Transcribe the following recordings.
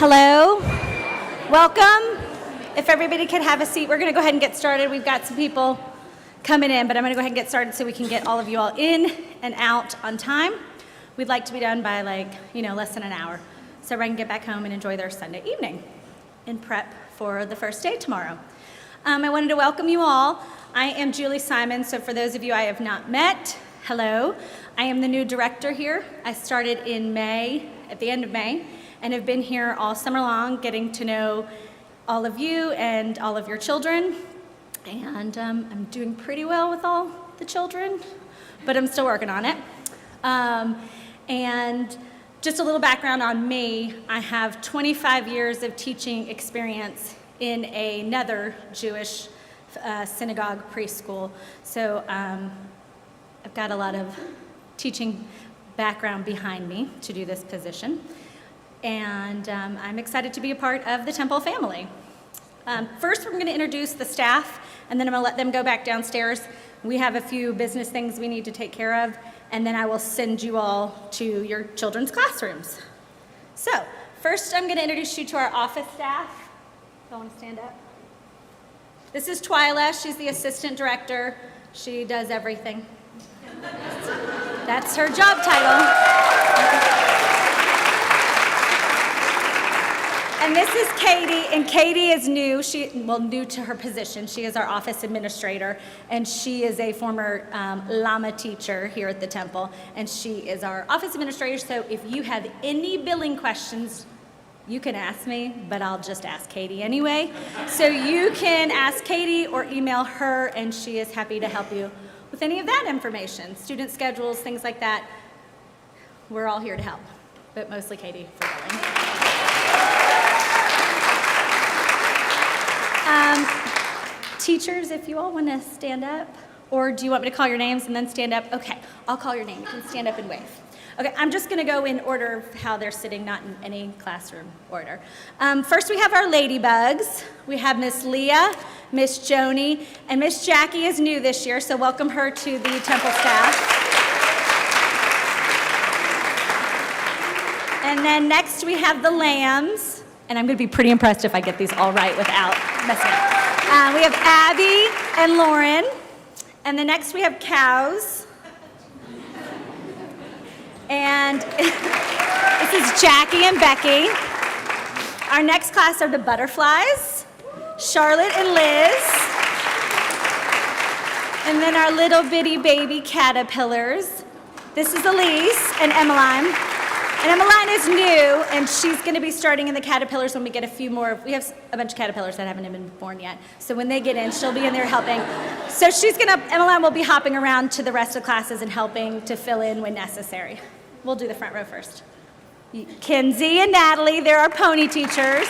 Hello, welcome. If everybody could have a seat, we're going to go ahead and get started. We've got some people coming in, but I'm going to go ahead and get started so we can get all of you all in and out on time. We'd like to be done by less than an hour, so everyone can get back home and enjoy their Sunday evening in prep for the first day tomorrow. I wanted to welcome you all. I am Julie Simon, so for those of you I have not met, hello. I am the new director here. I started in May, at the end of May, and have been here all summer long, getting to know all of you and all of your children. And I'm doing pretty well with all the children, but I'm still working on it. And just a little background on me, I have 25 years of teaching experience in another Jewish synagogue preschool. So I've got a lot of teaching background behind me to do this position. And I'm excited to be a part of the Temple family. First, we're going to introduce the staff, and then I'm going to let them go back downstairs. We have a few business things we need to take care of, and then I will send you all to your children's classrooms. So, first I'm going to introduce you to our office staff. If I want to stand up. This is Twyla. She's the assistant director. She does everything. That's her job title. And this is Katie, and Katie is new. New to her position. She is our office administrator, and she is a former Lama teacher here at the Temple, and she is our office administrator. So if you have any billing questions, you can ask me, but I'll just ask Katie anyway. So you can ask Katie or email her, and she is happy to help you with any of that information. Student schedules, things like that. We're all here to help, but mostly Katie for billing. Teachers, if you all want to stand up, or do you want me to call your names and then stand up? Okay, I'll call your name. You can stand up and wave. Okay, I'm just going to go in order of how they're sitting, not in any classroom order. First, we have our ladybugs. We have Miss Leah, Miss Joni, and Miss Jackie is new this year, so welcome her to the Temple staff. And then next we have the lambs, and I'm going to be pretty impressed if I get these all right without messing up. We have Abby and Lauren, and the next we have cows. And this is Jackie and Becky. Our next class are the butterflies, Charlotte and Liz. And then our little bitty baby caterpillars. This is Elise and Emmeline. And Emmeline is new, and she's going to be starting in the caterpillars when we get a few more. We have a bunch of caterpillars that haven't even been born yet. So when they get in, she'll be in there helping. So Emmeline will be hopping around to the rest of classes and helping to fill in when necessary. We'll do the front row first. Kinsey and Natalie, they're our pony teachers.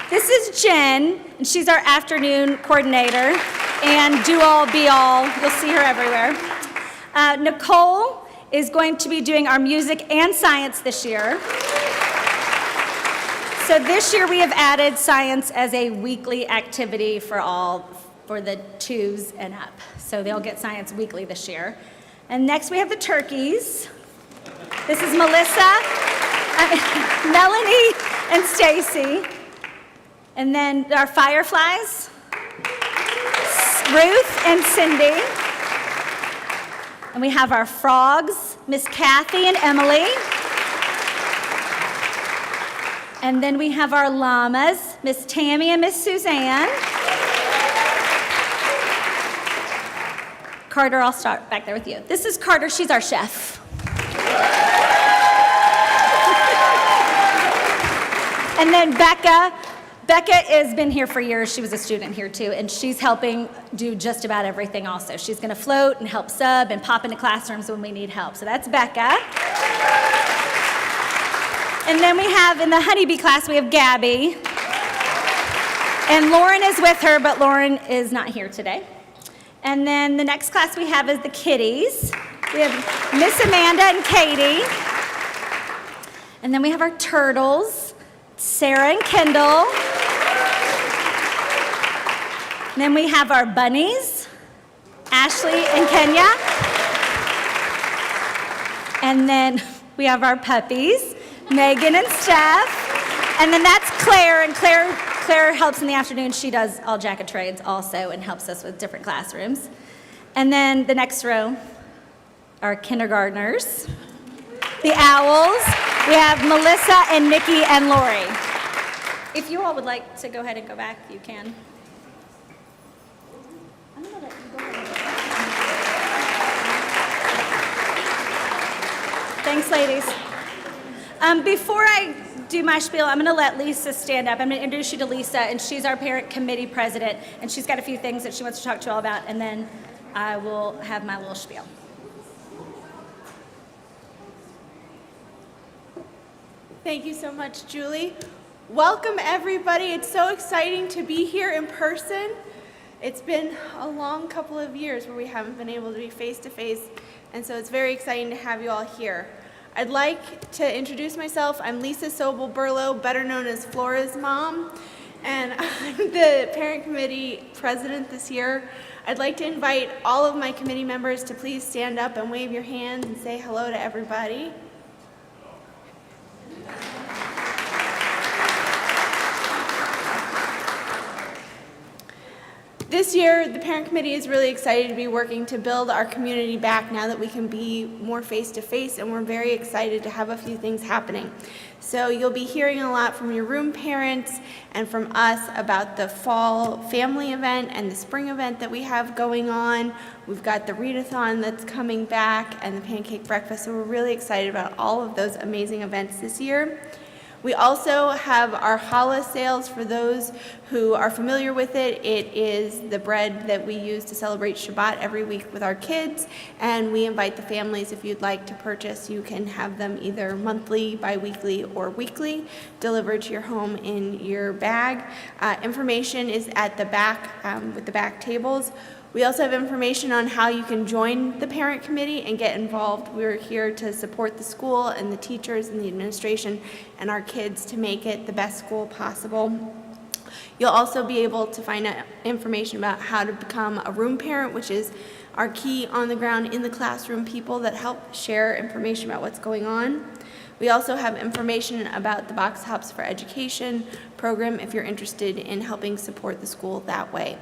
This is Jen, and she's our afternoon coordinator, and do all, be all. You'll see her everywhere. Nicole is going to be doing our music and science this year. So this year we have added science as a weekly activity for the 2s and up. So they'll get science weekly this year. And next we have the turkeys. This is Melanie and Stacy. And then our fireflies, Ruth and Cindy. And we have our frogs, Miss Kathy and Emily. And then we have our llamas, Miss Tammy and Miss Suzanne. Carter, I'll start back there with you. This is Carter, she's our chef. And then Becca has been here for years. She was a student here too, and she's helping do just about everything also. She's going to float and help sub and pop into classrooms when we need help. So that's Becca. And then we have in the honeybee class, we have Gabby. And Lauren is with her, but Lauren is not here today. And then the next class we have is the kiddies. We have Miss Amanda and Katie. And then we have our turtles, Sarah and Kendall. And then we have our bunnies, Ashley and Kenya. And then we have our puppies, Megan and Steph. And then that's Claire, and Claire helps in the afternoon. She does all jack of trades also and helps us with different classrooms. And then the next row are kindergartners, the owls. We have Melissa and Nikki and Lori. If you all would like to go ahead and go back, you can. I'm gonna let you go ahead. Thanks, ladies. Before I do my spiel, I'm going to let Lisa stand up. I'm going to introduce you to Lisa, and she's our parent committee president, and she's got a few things that she wants to talk to you all about, and then I will have my little spiel. Thank you so much, Julie. Welcome, everybody. It's so exciting to be here in person. It's been a long couple of years where we haven't been able to be face-to-face, and so it's very exciting to have you all here. I'd like to introduce myself. I'm Lisa Sobel-Burlow, better known as Flora's mom, and I'm the parent committee president this year. I'd like to invite all of my committee members to please stand up and wave your hands and say hello to everybody. This year, the parent committee is really excited to be working to build our community back now that we can be more face-to-face, and we're very excited to have a few things happening. So you'll be hearing a lot from your room parents and from us about the fall family event and the spring event that we have going on. We've got the readathon that's coming back and the pancake breakfast, so we're really excited about all of those amazing events this year. We also have our challah sales. For those who are familiar with it, it is the bread that we use to celebrate Shabbat every week with our kids, and we invite the families, if you'd like to purchase, you can have them either monthly, bi-weekly, or weekly, delivered to your home in your bag. Information is at the back with the back tables. We also have information on how you can join the parent committee and get involved. We're here to support the school and the teachers and the administration and our kids to make it the best school possible. You'll also be able to find out information about how to become a room parent, which is our key on the ground in the classroom people that help share information about what's going on. We also have information about the Box Tops for Education program if you're interested in helping support the school that way.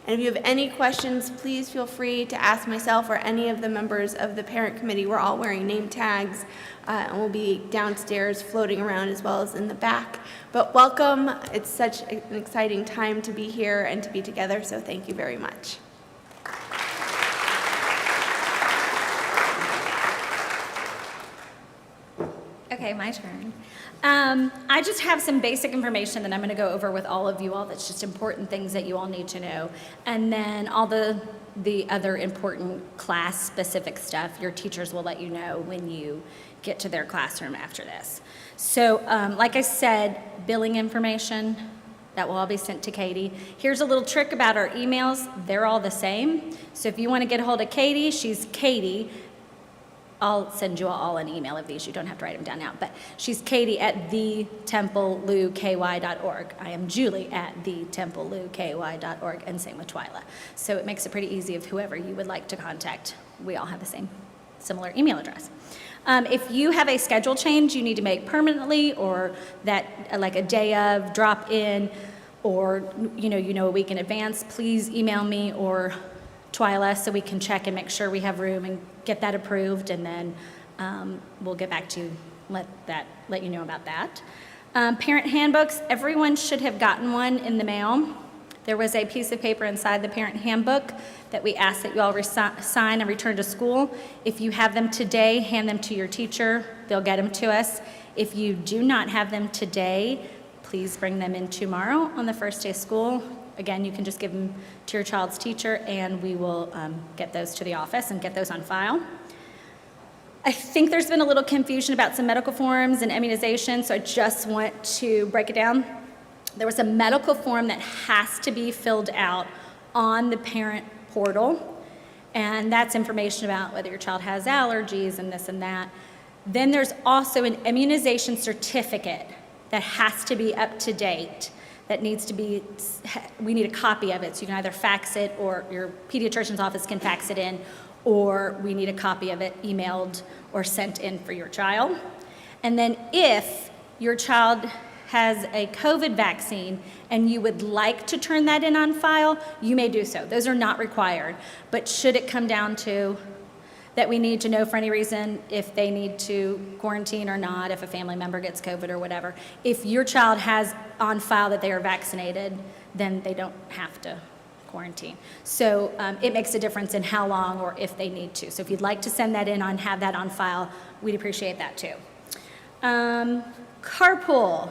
And if you have any questions, please feel free to ask myself or any of the members of the parent committee. We're all wearing name tags, and we'll be downstairs floating around as well as in the back. But welcome. It's such an exciting time to be here and to be together, so thank you very much. Okay, my turn. I just have some basic information that I'm going to go over with all of you all. That's just important things that you all need to know. And then all the other important class-specific stuff, your teachers will let you know when you get to their classroom after this. So like I said, billing information, that will all be sent to Katie. Here's a little trick about our emails. They're all the same. So if you want to get a hold of Katie, she's Katie. I'll send you all an email of these. You don't have to write them down now. But she's Katie at thetempleleuky.org. I am Julie at thetempleleuky.org, and same with Twyla. So it makes it pretty easy of whoever you would like to contact. We all have the same similar email address. If you have a schedule change you need to make permanently, or that like a day of drop in, or you know a week in advance, please email me or Twyla so we can check and make sure we have room and get that approved, and then we'll get back to let you know about that. Parent handbooks, everyone should have gotten one in the mail. There was a piece of paper inside the parent handbook that we ask that you all sign and return to school. If you have them today, hand them to your teacher. They'll get them to us. If you do not have them today, please bring them in tomorrow on the first day of school. Again, you can just give them to your child's teacher, and we will get those to the office and get those on file. I think there's been a little confusion about some medical forms and immunization, so I just want to break it down. There was a medical form that has to be filled out on the parent portal, and that's information about whether your child has allergies and this and that. Then there's also an immunization certificate that has to be up to date. That needs to be, we need a copy of it, so you can either fax it, or your pediatrician's office can fax it in, or we need a copy of it emailed or sent in for your child. And then if your child has a COVID vaccine and you would like to turn that in on file, you may do so. Those are not required. But should it come down to that we need to know for any reason if they need to quarantine or not, if a family member gets COVID or whatever, if your child has on file that they are vaccinated, then they don't have to quarantine. So it makes a difference in how long or if they need to. So if you'd like to send that in and have that on file, we'd appreciate that too. Carpool.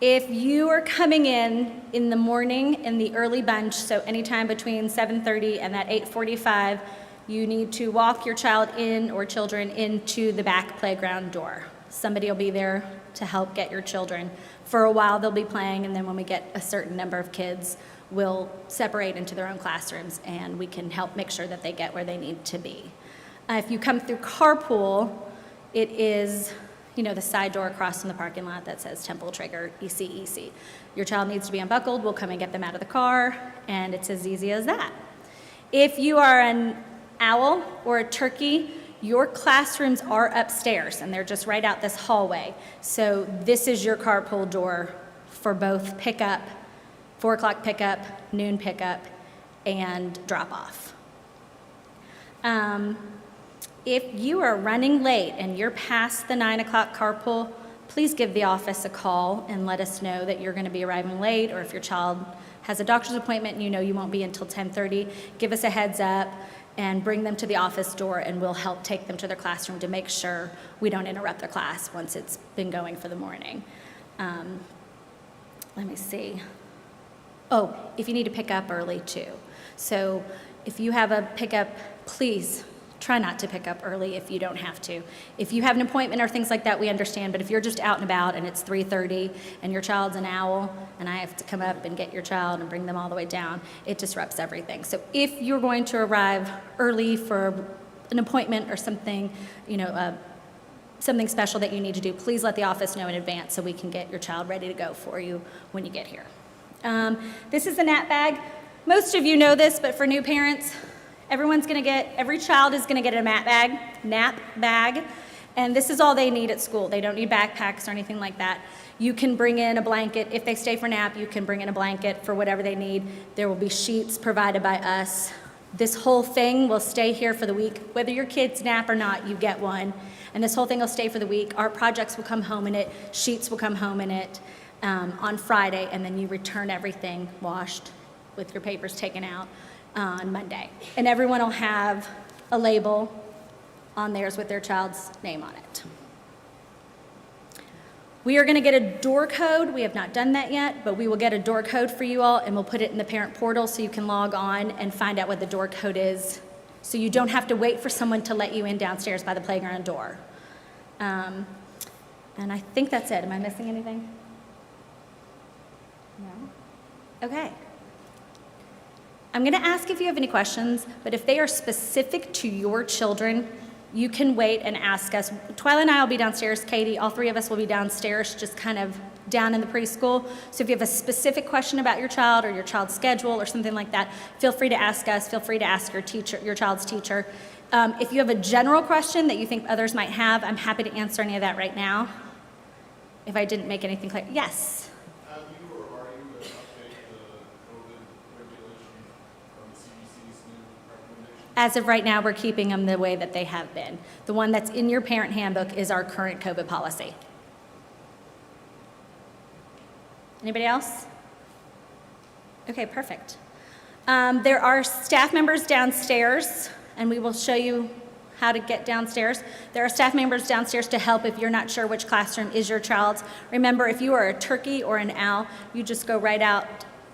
If you are coming in the morning in the early bunch, so anytime between 7:30 and that 8:45, you need to walk your child in or children into the back playground door. Somebody will be there to help get your children. For a while they'll be playing, and then when we get a certain number of kids, we'll separate into their own classrooms and we can help make sure that they get where they need to be. If you come through Carpool, it is the side door across from the parking lot that says Temple Trigger ECEC. Your child needs to be unbuckled, we'll come and get them out of the car, and it's as easy as that. If you are an owl or a turkey, your classrooms are upstairs and they're just right out this hallway. So this is your carpool door for both pickup, 4 o'clock pickup, noon pickup, and drop off. If you are running late and you're past the 9 o'clock carpool, please give the office a call and let us know that you're going to be arriving late, or if your child has a doctor's appointment and you won't be until 10:30, give us a heads up and bring them to the office door and we'll help take them to their classroom to make sure we don't interrupt their class once it's been going for the morning. Let me see. Oh, if you need to pick up early too. So if you have a pickup, please try not to pick up early if you don't have to. If you have an appointment or things like that, we understand, but if you're just out and about and it's 3:30 and your child's an owl and I have to come up and get your child and bring them all the way down, it disrupts everything. So if you're going to arrive early for an appointment or something, something special that you need to do, please let the office know in advance so we can get your child ready to go for you when you get here. This is a nap bag. Most of you know this, but for new parents, every child is gonna get a nap bag, and this is all they need at school. They don't need backpacks or anything like that. You can bring in a blanket. If they stay for nap, you can bring in a blanket for whatever they need. There will be sheets provided by us. This whole thing will stay here for the week. Whether your kids nap or not, you get one. And this whole thing will stay for the week. Art projects will come home in it. Sheets will come home in it on Friday, and then you return everything washed with your papers taken out on Monday. And everyone will have a label on theirs with their child's name on it. We are going to get a door code. We have not done that yet, but we will get a door code for you all, and we'll put it in the parent portal so you can log on and find out what the door code is, so you don't have to wait for someone to let you in downstairs by the playground door. And I think that's it. Am I missing anything? No? Okay. I'm going to ask if you have any questions, but if they are specific to your children, you can wait and ask us. Twyla and I will be downstairs. Katie, all three of us will be downstairs, just kind of down in the preschool. So if you have a specific question about your child or your child's schedule or something like that, feel free to ask us. Feel free to ask your teacher, your child's teacher. If you have a general question that you think others might have, I'm happy to answer any of that right now. If I didn't make anything clear. Yes? Have you or are you going to update the COVID regulation from the CDC's new recommendation? As of right now, we're keeping them the way that they have been. The one that's in your parent handbook is our current COVID policy. Anybody else? Okay, perfect. There are staff members downstairs, and we will show you how to get downstairs. There are staff members downstairs to help if you're not sure which classroom is your child's. Remember, if you are a turkey or an owl, you just go right out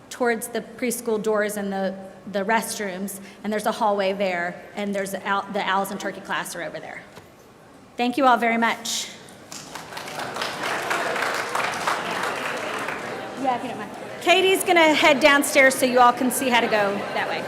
towards the preschool doors and the restrooms, and there's a hallway there, and there's the owls and turkey class are over there. Thank you all very much. Yeah, if you don't mind. Katie's gonna head downstairs so you all can see how to go that way.